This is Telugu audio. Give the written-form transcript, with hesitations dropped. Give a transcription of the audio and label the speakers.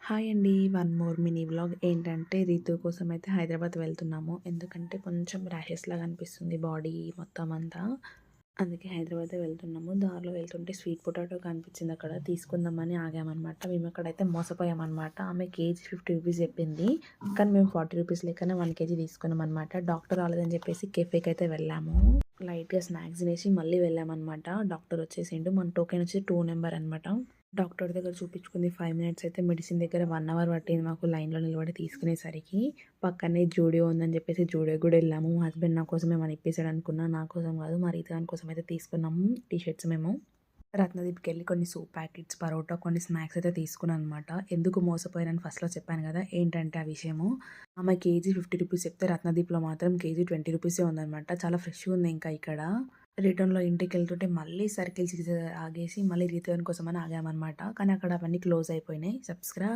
Speaker 1: హాయ్ అండి. వన్ మోర్ మినీ వ్లాగ్ ఏంటంటే రీతు కోసం అయితే హైదరాబాద్ వెళ్తున్నాము. ఎందుకంటే కొంచెం ర్యాషెస్ లాగా అనిపిస్తుంది బాడీ మొత్తం అంతా. అందుకే హైదరాబాదే వెళ్తున్నాము. దారిలో వెళ్తుంటే స్వీట్ పొటాటో కనిపించింది అక్కడ. తీసుకుందామని ఆగామనమాట. మేము అక్కడైతే మోసపోయామనమాట. ఆమె కేజీ 50 రూపీస్ చెప్పింది. కానీ మేము 40 రూపీస్ లెక్కనే 1 కేజీ తీసుకున్నాం అనమాట. డాక్టర్ రాలేదని చెప్పేసి కెఫేకి అయితే వెళ్ళాము. లైట్‌గా స్నాక్స్ తినేసి మళ్ళీ వెళ్ళామనమాట. డాక్టర్ వచ్చేసిండు. మన టోకెన్ వచ్చి 2 నెంబర్ అనమాట. డాక్టర్ దగ్గర చూపించుకుంది 5 మినిట్స్ అయితే మెడిసిన్ దగ్గర 1 అవర్ పట్టింది మాకు లైన్‌లో నిలబడి తీసుకునేసరికి. పక్కనే జూడియో ఉందని చెప్పేసి జూడియోకి కూడా వెళ్ళాము. మా హస్బెండ్ నా కోసం ఏమన్నా ఇప్పేసాడు అనుకున్నా. నా కోసం కాదు మా రీతు గాని కోసం అయితే తీసుకున్నాము టీ షర్ట్స్ మేము. రత్నదీప్‌కెళ్ళి కొన్ని సూప్ ప్యాకెట్స్, పరోటా, కొన్ని స్నాక్స్ అయితే తీసుకున్నాను అనమాట. ఎందుకు మోసపోయానని ఫస్ట్‌లో చెప్పాను కదా! ఏంటంటే ఆ విషయము. ఆమె కేజీ 50 రూపీస్ చెప్తే రత్నదీప్‌లో మాత్రం కేజీ 20 రూపీసే ఉందనమాట. చాలా ఫ్రెష్‌గా ఉంది ఇంకా ఇక్కడ. రిటర్న్‌లో ఇంటికెళ్తుంటే మళ్ళీ సర్కిల్స్‌కి ఆగేసి మళ్ళీ రీతు గాని కోసమని ఆగామనమాట. కానీ అక్కడ అవన్నీ క్లోజ్ అయిపోయినాయి. సబ్స్క్రైబ్